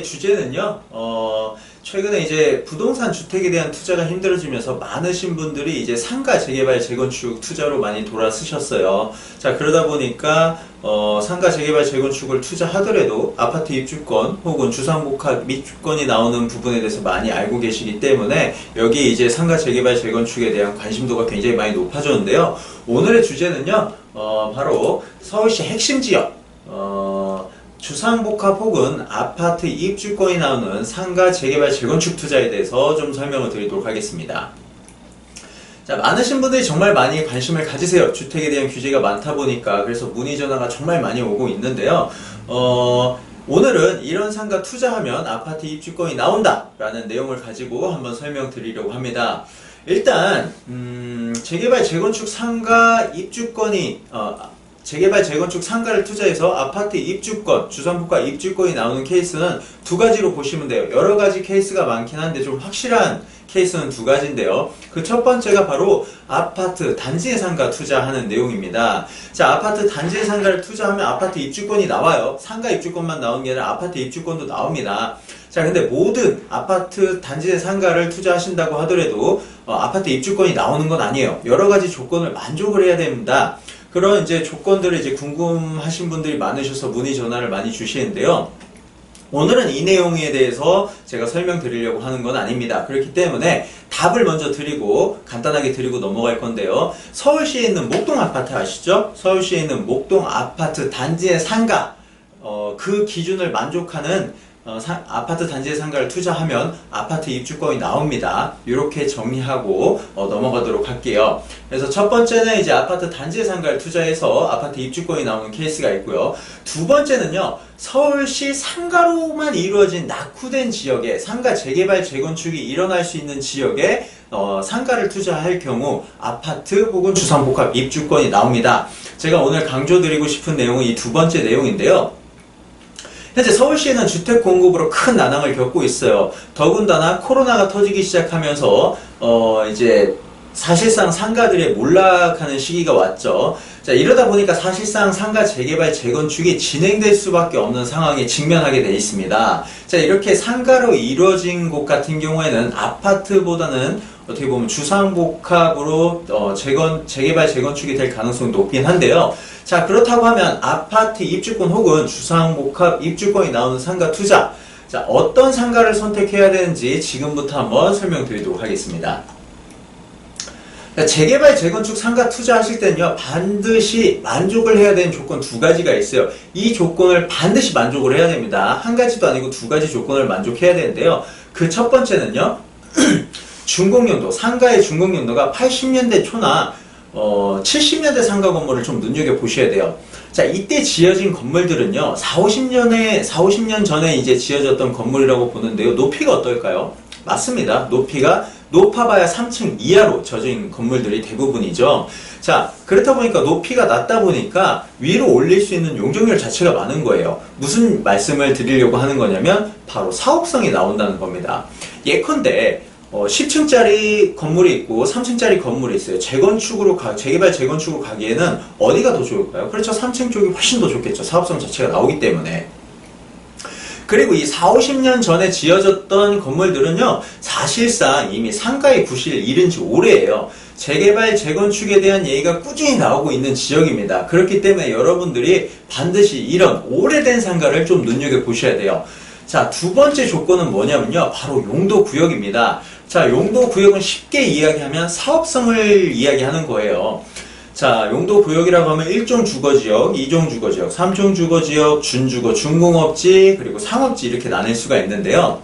주제는요, 최근에 이제 부동산 주택에 대한 투자가 힘들어지면서 많으신 분들이 이제 상가 재개발 재건축 투자로 많이 돌아서셨어요. 자, 그러다 보니까, 상가 재개발 재건축을 투자하더라도 아파트 입주권 혹은 주상복합 입주권이 나오는 부분에 대해서 많이 알고 계시기 때문에 여기에 이제 상가 재개발 재건축에 대한 관심도가 굉장히 많이 높아졌는데요. 오늘의 주제는요, 바로 서울시 핵심 지역, 주상복합 혹은 아파트 입주권이 나오는 상가 재개발 재건축 투자에 대해서 좀 설명을 드리도록 하겠습니다. 자, 많으신 분들이 정말 많이 관심을 가지세요. 주택에 대한 규제가 많다 보니까. 그래서 문의 전화가 정말 많이 오고 있는데요. 오늘은 이런 상가 투자하면 아파트 입주권이 나온다 라는 내용을 가지고 한번 설명드리려고 합니다. 일단 재개발 재건축 상가 입주권이 재개발 재건축 상가를 투자해서 아파트 입주권, 주상복합 입주권이 나오는 케이스는 두 가지로 보시면 돼요. 여러 가지 케이스가 많긴 한데 좀 확실한 케이스는 두 가지인데요. 그 첫 번째가 바로 아파트 단지의 상가 투자하는 내용입니다. 자, 아파트 단지의 상가를 투자하면 아파트 입주권이 나와요. 상가 입주권만 나오는 게 아니라 아파트 입주권도 나옵니다. 자, 근데 모든 아파트 단지의 상가를 투자하신다고 하더라도 아파트 입주권이 나오는 건 아니에요. 여러 가지 조건을 만족을 해야 됩니다. 그런 이제 조건들을 이제 궁금하신 분들이 많으셔서 문의 전화를 많이 주시는데요. 오늘은 이 내용에 대해서 제가 설명드리려고 하는 건 아닙니다. 그렇기 때문에 답을 먼저 드리고 간단하게 드리고 넘어갈 건데요. 서울시에 있는 목동 아파트 아시죠? 서울시에 있는 목동 아파트 단지의 상가, 그 기준을 만족하는 아파트 단지의 상가를 투자하면 아파트 입주권이 나옵니다. 이렇게 정리하고 넘어가도록 할게요. 그래서 첫 번째는 이제 아파트 단지의 상가를 투자해서 아파트 입주권이 나오는 케이스가 있고요. 두 번째는요, 서울시 상가로만 이루어진 낙후된 지역에 상가 재개발 재건축이 일어날 수 있는 지역에 상가를 투자할 경우 아파트 혹은 주상복합 입주권이 나옵니다. 제가 오늘 강조드리고 싶은 내용은 이 두 번째 내용인데요. 현재 서울시에는 주택 공급으로 큰 난항을 겪고 있어요. 더군다나 코로나가 터지기 시작하면서 이제 사실상 상가들의 몰락하는 시기가 왔죠. 자, 이러다 보니까 사실상 상가 재개발 재건축이 진행될 수밖에 없는 상황에 직면하게 돼 있습니다. 자, 이렇게 상가로 이루어진 곳 같은 경우에는 아파트보다는 어떻게 보면 주상복합으로 재개발 재건축이 될 가능성이 높긴 한데요. 자, 그렇다고 하면 아파트 입주권 혹은 주상복합 입주권이 나오는 상가 투자, 자, 어떤 상가를 선택해야 되는지 지금부터 한번 설명드리도록 하겠습니다. 재개발 재건축 상가 투자하실 때는요, 반드시 만족을 해야 되는 조건 두 가지가 있어요. 이 조건을 반드시 만족을 해야 됩니다. 한 가지도 아니고 두 가지 조건을 만족해야 되는데요. 그 첫 번째는요, 준공연도, 상가의 준공연도가 80년대 초나 70년대 상가 건물을 좀 눈여겨보셔야 돼요. 자, 이때 지어진 건물들은요, 50년 전에 이제 지어졌던 건물이라고 보는데요. 높이가 어떨까요? 맞습니다. 높이가 높아봐야 3층 이하로 져진 건물들이 대부분이죠. 자, 그렇다 보니까 높이가 낮다 보니까 위로 올릴 수 있는 용적률 자체가 많은 거예요. 무슨 말씀을 드리려고 하는 거냐면 바로 사업성이 나온다는 겁니다. 예컨대 10층짜리 건물이 있고 3층짜리 건물이 있어요. 재개발 재건축으로 가기에는 어디가 더 좋을까요? 그렇죠. 3층 쪽이 훨씬 더 좋겠죠. 사업성 자체가 나오기 때문에. 그리고 이 40~50년 전에 지어졌던 건물들은요, 사실상 이미 상가의 구실을 이른 지 오래예요. 재개발 재건축에 대한 얘기가 꾸준히 나오고 있는 지역입니다. 그렇기 때문에 여러분들이 반드시 이런 오래된 상가를 좀 눈여겨보셔야 돼요. 자, 두 번째 조건은 뭐냐면요, 바로 용도구역입니다. 자, 용도구역은 쉽게 이야기하면 사업성을 이야기하는 거예요. 자, 용도구역이라고 하면 1종 주거지역, 2종 주거지역, 3종 주거지역, 준주거, 준공업지, 그리고 상업지 이렇게 나눌 수가 있는데요.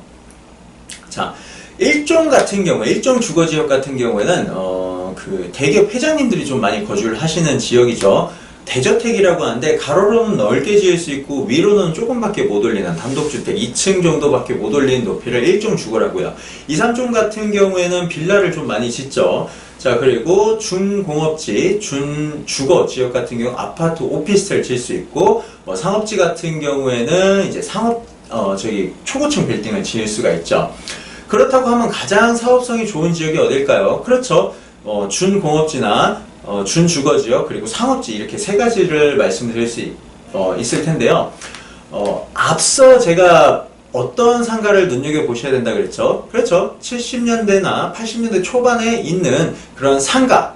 자, 1종 같은 경우에, 1종 주거지역 같은 경우에는 그 대기업 회장님들이 좀 많이 거주를 하시는 지역이죠. 대저택이라고 하는데 가로로는 넓게 지을 수 있고 위로는 조금밖에 못 올리는 단독주택 2층 정도밖에 못 올리는 높이를 1종 주거라고요. 2, 3종 같은 경우에는 빌라를 좀 많이 짓죠. 자, 그리고 준공업지, 준주거 지역 같은 경우 아파트, 오피스텔 질 수 있고, 상업지 같은 경우에는 이제 초고층 빌딩을 지을 수가 있죠. 그렇다고 하면 가장 사업성이 좋은 지역이 어딜까요? 그렇죠. 준공업지나 준주거지역 그리고 상업지 이렇게 세 가지를 말씀드릴 수 있을 텐데요. 앞서 제가 어떤 상가를 눈여겨보셔야 된다 그랬죠? 그렇죠. 70년대나 80년대 초반에 있는 그런 상가,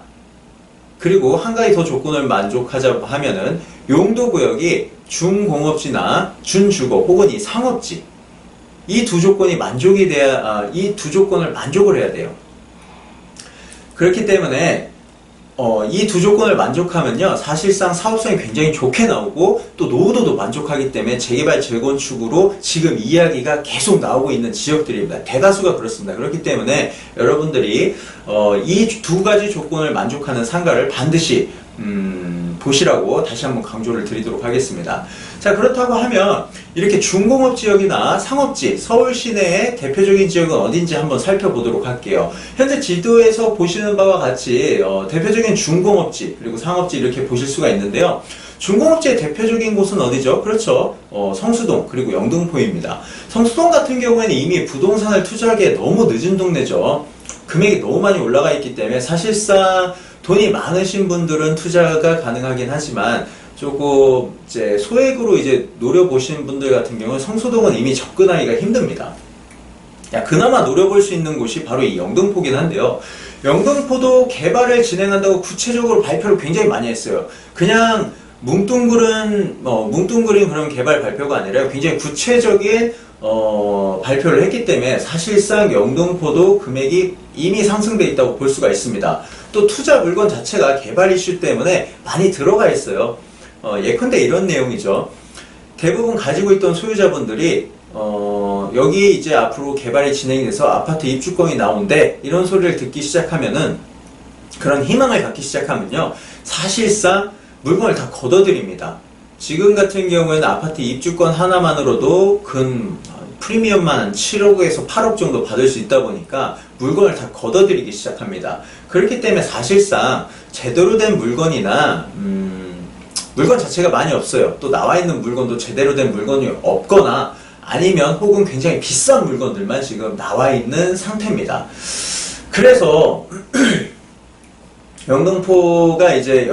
그리고 한 가지 더 조건을 만족하자 하면은 용도구역이 중공업지나 준주거 혹은 이 상업지, 이 두 조건이 만족이 돼야, 이 두 조건을 만족을 해야 돼요. 그렇기 때문에 이 두 조건을 만족하면요, 사실상 사업성이 굉장히 좋게 나오고 또 노후도도 만족하기 때문에 재개발 재건축으로 지금 이야기가 계속 나오고 있는 지역들입니다. 대다수가 그렇습니다. 그렇기 때문에 여러분들이 이 두 가지 조건을 만족하는 상가를 반드시 보시라고 다시 한번 강조를 드리도록 하겠습니다. 자, 그렇다고 하면 이렇게 중공업 지역이나 상업지, 서울 시내의 대표적인 지역은 어딘지 한번 살펴보도록 할게요. 현재 지도에서 보시는 바와 같이 대표적인 중공업지 그리고 상업지 이렇게 보실 수가 있는데요. 중공업지의 대표적인 곳은 어디죠? 그렇죠. 성수동 그리고 영등포입니다. 성수동 같은 경우에는 이미 부동산을 투자하기에 너무 늦은 동네죠. 금액이 너무 많이 올라가 있기 때문에 사실상 돈이 많으신 분들은 투자가 가능하긴 하지만 조금 이제 소액으로 이제 노려보시는 분들 같은 경우는 성수동은 이미 접근하기가 힘듭니다. 그나마 노려볼 수 있는 곳이 바로 이 영등포긴 한데요. 영등포도 개발을 진행한다고 구체적으로 발표를 굉장히 많이 했어요. 그냥 뭉뚱그린 그런 개발 발표가 아니라 굉장히 구체적인 발표를 했기 때문에 사실상 영등포도 금액이 이미 상승되어 있다고 볼 수가 있습니다. 또 투자 물건 자체가 개발 이슈 때문에 많이 들어가 있어요. 예컨대 이런 내용이죠. 대부분 가지고 있던 소유자분들이 여기 이제 앞으로 개발이 진행이 돼서 아파트 입주권이 나온대, 이런 소리를 듣기 시작하면은, 그런 희망을 갖기 시작하면요, 사실상 물건을 다 걷어들입니다. 지금 같은 경우에는 아파트 입주권 하나만으로도 프리미엄만 한 7억에서 8억 정도 받을 수 있다 보니까 물건을 다 걷어들이기 시작합니다. 그렇기 때문에 사실상 제대로 된 물건이나 물건 자체가 많이 없어요. 또 나와 있는 물건도 제대로 된 물건이 없거나 아니면 혹은 굉장히 비싼 물건들만 지금 나와 있는 상태입니다. 그래서 영등포도 이제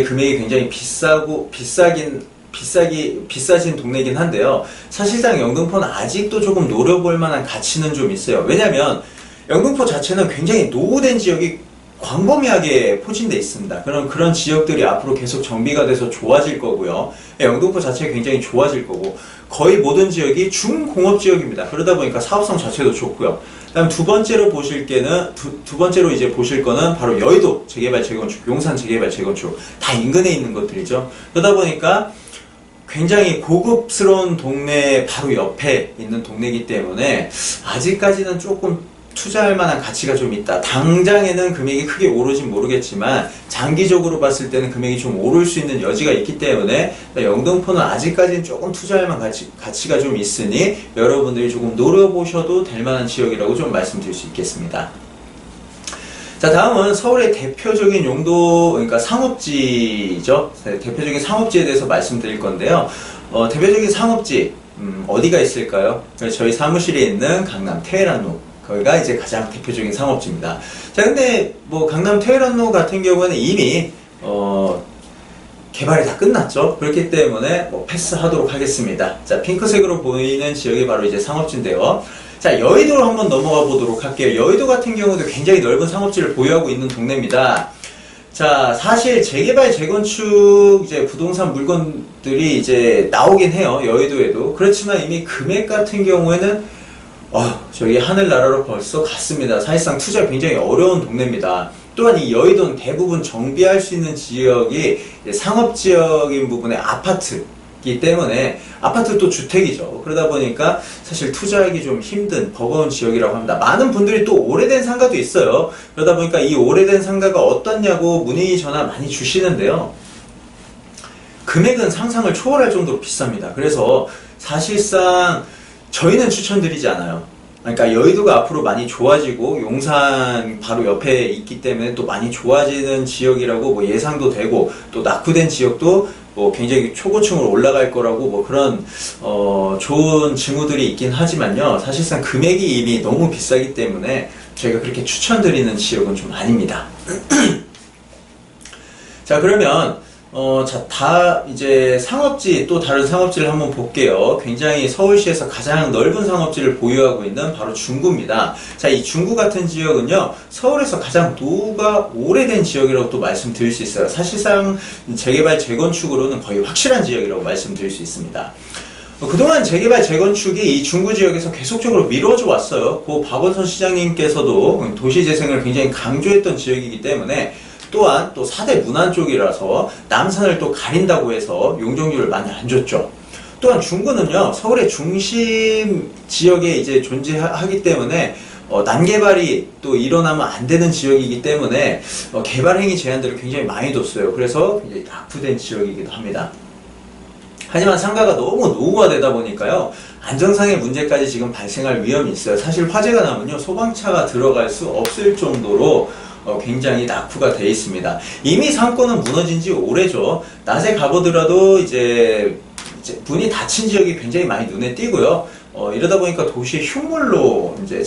금액이 굉장히 비싸진 동네이긴 한데요. 사실상 영등포는 아직도 조금 노려볼 만한 가치는 좀 있어요. 왜냐면 영등포 자체는 굉장히 노후된 지역이 광범위하게 포진되어 있습니다. 그런 지역들이 앞으로 계속 정비가 돼서 좋아질 거고요. 영등포 자체가 굉장히 좋아질 거고, 거의 모든 지역이 중공업 지역입니다. 그러다 보니까 사업성 자체도 좋고요. 그다음 두 번째로 보실 거는 바로 여의도 재개발 재건축, 용산 재개발 재건축, 다 인근에 있는 것들이죠. 그러다 보니까 굉장히 고급스러운 동네 바로 옆에 있는 동네이기 때문에 아직까지는 조금 투자할 만한 가치가 좀 있다. 당장에는 금액이 크게 오르진 모르겠지만 장기적으로 봤을 때는 금액이 좀 오를 수 있는 여지가 있기 때문에 영등포는 아직까지는 조금 투자할 만한 가치가 좀 있으니 여러분들이 조금 노려보셔도 될 만한 지역이라고 좀 말씀드릴 수 있겠습니다. 자, 다음은 서울의 대표적인 그러니까 상업지죠. 대표적인 상업지에 대해서 말씀드릴 건데요. 대표적인 상업지 어디가 있을까요? 저희 사무실에 있는 강남 테헤란로, 거기가 이제 가장 대표적인 상업지입니다. 자, 근데 강남 테헤란로 같은 경우는 이미 개발이 다 끝났죠. 그렇기 때문에 패스하도록 하겠습니다. 자, 핑크색으로 보이는 지역이 바로 이제 상업지인데요. 자, 여의도로 한번 넘어가 보도록 할게요. 여의도 같은 경우도 굉장히 넓은 상업지를 보유하고 있는 동네입니다. 자, 사실 재개발 재건축 이제 부동산 물건들이 이제 나오긴 해요. 여의도에도. 그렇지만 이미 금액 같은 경우에는 저기 하늘나라로 벌써 갔습니다. 사실상 투자 굉장히 어려운 동네입니다. 또한 이 여의도는 대부분 정비할 수 있는 지역이 상업지역인 부분의 아파트이기 때문에, 아파트 또 주택이죠. 그러다 보니까 사실 투자하기 좀 힘든 버거운 지역이라고 합니다. 많은 분들이 또 오래된 상가도 있어요. 그러다 보니까 이 오래된 상가가 어떻냐고 문의 전화 많이 주시는데요. 금액은 상상을 초월할 정도로 비쌉니다. 그래서 사실상 저희는 추천드리지 않아요. 그러니까 여의도가 앞으로 많이 좋아지고 용산 바로 옆에 있기 때문에 또 많이 좋아지는 지역이라고 예상도 되고, 또 낙후된 지역도 굉장히 초고층으로 올라갈 거라고 그런 좋은 징후들이 있긴 하지만요. 사실상 금액이 이미 너무 비싸기 때문에 저희가 그렇게 추천드리는 지역은 좀 아닙니다. 자, 그러면 이제 상업지, 또 다른 상업지를 한번 볼게요. 굉장히 서울시에서 가장 넓은 상업지를 보유하고 있는 바로 중구입니다. 자, 이 중구 같은 지역은요, 서울에서 가장 노후가 오래된 지역이라고 또 말씀드릴 수 있어요. 사실상 재개발, 재건축으로는 거의 확실한 지역이라고 말씀드릴 수 있습니다. 그동안 재개발, 재건축이 이 중구 지역에서 계속적으로 미뤄져 왔어요. 고 박원순 시장님께서도 도시재생을 굉장히 강조했던 지역이기 때문에 또한 또 4대 문안 쪽이라서 남산을 또 가린다고 해서 용적률을 많이 안 줬죠. 또한 중구는요, 서울의 중심 지역에 이제 존재하기 때문에 난개발이 또 일어나면 안 되는 지역이기 때문에 개발행위 제한들을 굉장히 많이 뒀어요. 그래서 굉장히 낙후된 지역이기도 합니다. 하지만 상가가 너무 노후화되다 보니까요, 안정상의 문제까지 지금 발생할 위험이 있어요. 사실 화재가 나면요, 소방차가 들어갈 수 없을 정도로 굉장히 낙후가 되어 있습니다. 이미 상권은 무너진 지 오래죠. 낮에 가보더라도 이제 문이 닫힌 지역이 굉장히 많이 눈에 띄고요. 이러다 보니까 도시의 흉물로 이제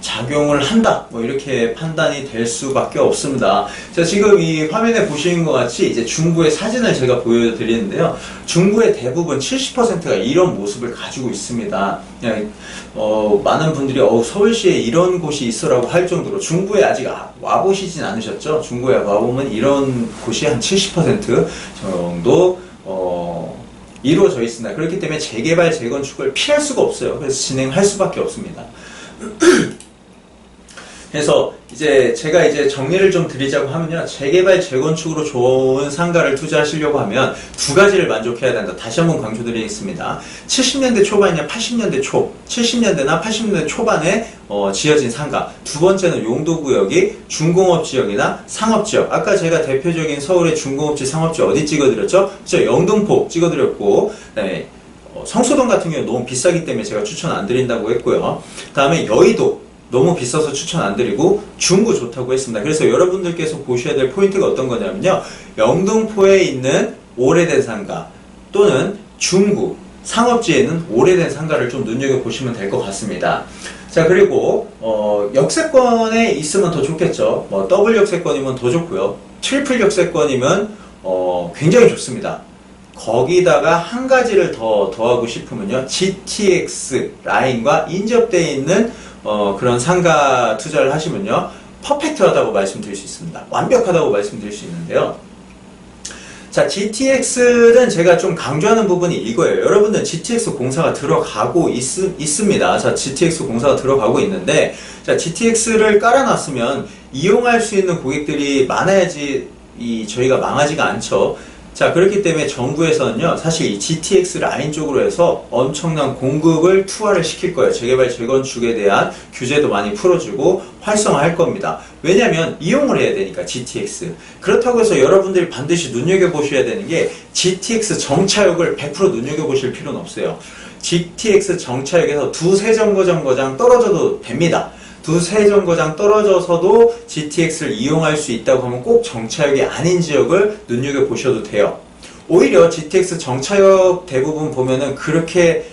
작용을 한다. 뭐 이렇게 판단이 될 수밖에 없습니다. 자, 지금 이 화면에 보시는 것 같이 이제 중구의 사진을 제가 보여드리는데요. 중구의 대부분 70%가 이런 모습을 가지고 있습니다. 많은 분들이 서울시에 이런 곳이 있어라고 할 정도로 중구에 아직 와보시진 않으셨죠? 중구에 와보면 이런 곳이 한 70% 정도 이루어져 있습니다. 그렇기 때문에 재개발, 재건축을 피할 수가 없어요. 그래서 진행할 수밖에 없습니다. 그래서 이제 제가 이제 정리를 좀 드리자고 하면요. 재개발, 재건축으로 좋은 상가를 투자하시려고 하면 두 가지를 만족해야 된다. 다시 한번 강조드리겠습니다. 70년대 초반이나 80년대 초, 70년대나 80년대 초반에 지어진 상가. 두 번째는 용도구역이 중공업지역이나 상업지역. 아까 제가 대표적인 서울의 중공업지, 상업지 어디 찍어드렸죠? 저 영등포 찍어드렸고, 네. 성수동 같은 경우 너무 비싸기 때문에 제가 추천 안 드린다고 했고요. 다음에 여의도. 너무 비싸서 추천 안 드리고 중구 좋다고 했습니다. 그래서 여러분들께서 보셔야 될 포인트가 어떤 거냐면요. 영등포에 있는 오래된 상가 또는 중구, 상업지에는 오래된 상가를 좀 눈여겨보시면 될 것 같습니다. 자, 그리고 역세권에 있으면 더 좋겠죠. 더블 역세권이면 더 좋고요. 트리플 역세권이면 굉장히 좋습니다. 거기다가 한 가지를 더 더하고 싶으면요. GTX 라인과 인접되어 있는 그런 상가 투자를 하시면요. 퍼펙트하다고 말씀드릴 수 있습니다. 완벽하다고 말씀드릴 수 있는데요. 자, GTX는 제가 좀 강조하는 부분이 이거예요. 여러분들 GTX 공사가 들어가고 있습니다. 자, GTX 공사가 들어가고 있는데, 자, GTX를 깔아놨으면 이용할 수 있는 고객들이 많아야지 저희가 망하지가 않죠. 자, 그렇기 때문에 정부에서는요, 사실 이 GTX 라인 쪽으로 해서 엄청난 공급을 투하를 시킬 거예요. 재개발, 재건축에 대한 규제도 많이 풀어주고 활성화할 겁니다. 왜냐면 이용을 해야 되니까, GTX. 그렇다고 해서 여러분들이 반드시 눈여겨보셔야 되는 게 GTX 정차역을 100% 눈여겨보실 필요는 없어요. GTX 정차역에서 두세 정거장 떨어져도 됩니다. 두세 정거장 떨어져서도 GTX를 이용할 수 있다고 하면 꼭 정차역이 아닌 지역을 눈여겨보셔도 돼요. 오히려 GTX 정차역 대부분 보면은 그렇게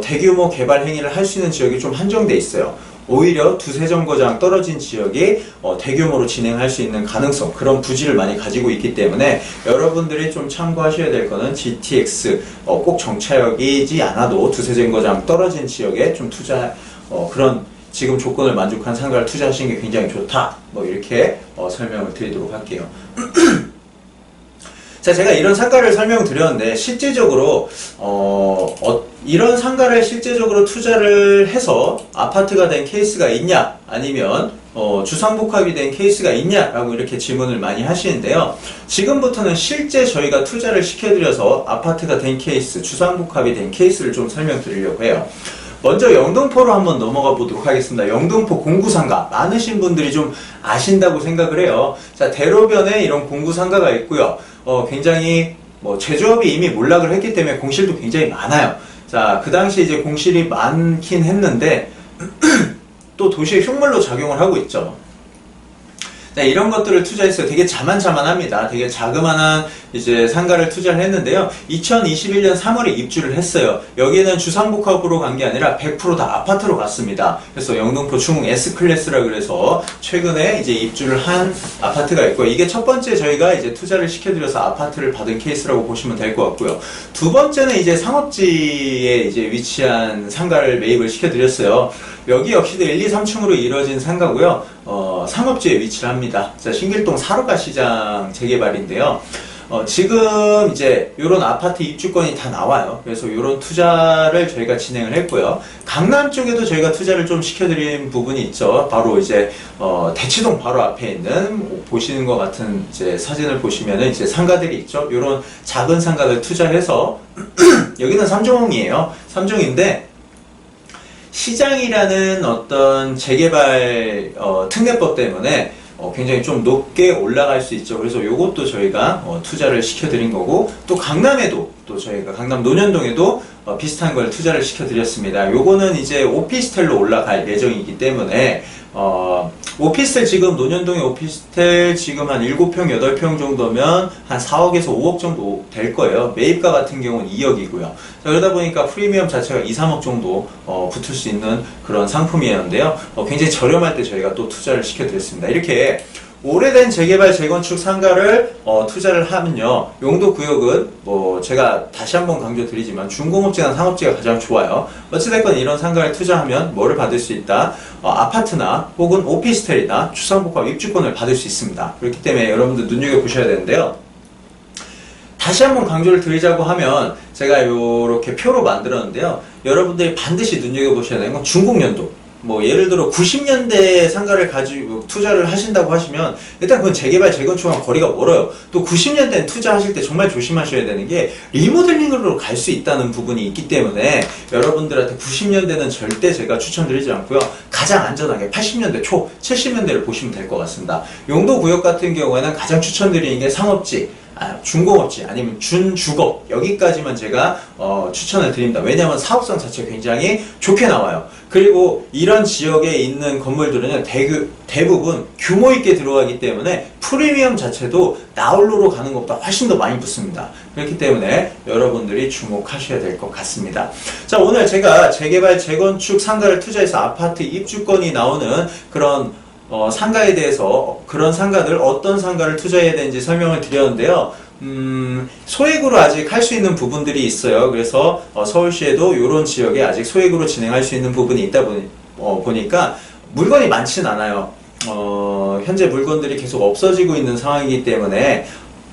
대규모 개발 행위를 할 수 있는 지역이 좀 한정돼 있어요. 오히려 두세 정거장 떨어진 지역이 대규모로 진행할 수 있는 가능성, 그런 부지를 많이 가지고 있기 때문에 여러분들이 좀 참고하셔야 될 거는 GTX 꼭 정차역이지 않아도 두세 정거장 떨어진 지역에 좀 그런 지금 조건을 만족한 상가를 투자하시는 게 굉장히 좋다. 이렇게 설명을 드리도록 할게요. 자, 제가 이런 상가를 설명드렸는데 실제적으로 이런 상가를 실제적으로 투자를 해서 아파트가 된 케이스가 있냐, 아니면 주상복합이 된 케이스가 있냐라고 이렇게 질문을 많이 하시는데요. 지금부터는 실제 저희가 투자를 시켜드려서 아파트가 된 케이스, 주상복합이 된 케이스를 좀 설명드리려고 해요. 먼저 영등포로 한번 넘어가 보도록 하겠습니다. 영등포 공구상가, 많으신 분들이 좀 아신다고 생각을 해요. 자, 대로변에 이런 공구상가가 있고요. 굉장히 제조업이 이미 몰락을 했기 때문에 공실도 굉장히 많아요. 자, 그 당시 이제 공실이 많긴 했는데 또 도시의 흉물로 작용을 하고 있죠. 네, 이런 것들을 투자했어요. 되게 자만자만합니다. 되게 자그마한 이제 상가를 투자를 했는데요. 2021년 3월에 입주를 했어요. 여기는 주상복합으로 간 게 아니라 100% 다 아파트로 갔습니다. 그래서 영등포 중흥 S클래스라 그래서 최근에 이제 입주를 한 아파트가 있고, 이게 첫 번째 저희가 이제 투자를 시켜드려서 아파트를 받은 케이스라고 보시면 될 것 같고요. 두 번째는 이제 상업지에 이제 위치한 상가를 매입을 시켜드렸어요. 여기 역시도 1, 2, 3층으로 이루어진 상가고요. 상업지에 위치를 합니다. 자, 신길동 사로가 시장 재개발인데요. 지금 이제 요런 아파트 입주권이 다 나와요. 그래서 요런 투자를 저희가 진행을 했고요. 강남 쪽에도 저희가 투자를 좀 시켜드린 부분이 있죠. 바로 이제 대치동 바로 앞에 있는 보시는 것 같은 이제 사진을 보시면은 이제 상가들이 있죠. 요런 작은 상가들 투자해서 여기는 3종이에요. 3종인데 시장이라는 어떤 재개발 특례법 때문에 굉장히 좀 높게 올라갈 수 있죠. 그래서 요것도 저희가 투자를 시켜드린 거고, 또 강남에도 또 저희가 강남 논현동에도 비슷한 걸 투자를 시켜드렸습니다. 요거는 이제 오피스텔로 올라갈 예정이기 때문에 오피스텔 지금 논현동의 오피스텔 지금 한 7평, 8평 정도면 한 4억에서 5억 정도 될 거예요. 매입가 같은 경우는 2억이고요. 그러다 보니까 프리미엄 자체가 2, 3억 정도 붙을 수 있는 그런 상품이었는데요. 굉장히 저렴할 때 저희가 또 투자를 시켜드렸습니다. 이렇게 오래된 재개발, 재건축 상가를 투자를 하면요, 용도구역은 뭐 제가 다시 한번 강조드리지만 중공업지나 상업지가 가장 좋아요. 어찌됐건 이런 상가를 투자하면 뭐를 받을 수 있다? 아파트나 혹은 오피스텔이나 주상복합 입주권을 받을 수 있습니다. 그렇기 때문에 여러분들 눈여겨보셔야 되는데요. 다시 한번 강조를 드리자고 하면 제가 이렇게 표로 만들었는데요. 여러분들이 반드시 눈여겨보셔야 되는 건 중공연도. 뭐 예를 들어 90년대 상가를 가지고 투자를 하신다고 하시면 일단 그건 재개발, 재건축과 거리가 멀어요. 또 90년대는 투자하실 때 정말 조심하셔야 되는 게 리모델링으로 갈 수 있다는 부분이 있기 때문에 여러분들한테 90년대는 절대 제가 추천드리지 않고요. 가장 안전하게 80년대 초, 70년대를 보시면 될 것 같습니다. 용도구역 같은 경우에는 가장 추천드리는 게 상업지, 중공업지 아니면 준주거, 여기까지만 제가 추천을 드립니다. 왜냐하면 사업성 자체가 굉장히 좋게 나와요. 그리고 이런 지역에 있는 건물들은 대부분 규모 있게 들어가기 때문에 프리미엄 자체도 나홀로로 가는 것보다 훨씬 더 많이 붙습니다. 그렇기 때문에 여러분들이 주목하셔야 될 것 같습니다. 자, 오늘 제가 재개발, 재건축 상가를 투자해서 아파트 입주권이 나오는 그런 상가에 대해서, 그런 상가들 어떤 상가를 투자해야 되는지 설명을 드렸는데요. 소액으로 아직 할 수 있는 부분들이 있어요. 그래서 서울시에도 이런 지역에 아직 소액으로 진행할 수 있는 부분이 있다 보니까 물건이 많진 않아요. 현재 물건들이 계속 없어지고 있는 상황이기 때문에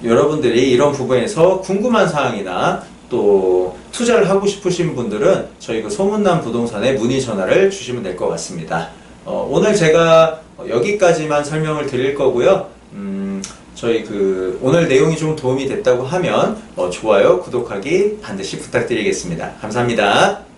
여러분들이 이런 부분에서 궁금한 사항이나 또 투자를 하고 싶으신 분들은 저희 그 소문난 부동산에 문의 전화를 주시면 될 것 같습니다. 오늘 제가 여기까지만 설명을 드릴 거고요. 저희 오늘 내용이 좀 도움이 됐다고 하면 좋아요, 구독하기 반드시 부탁드리겠습니다. 감사합니다.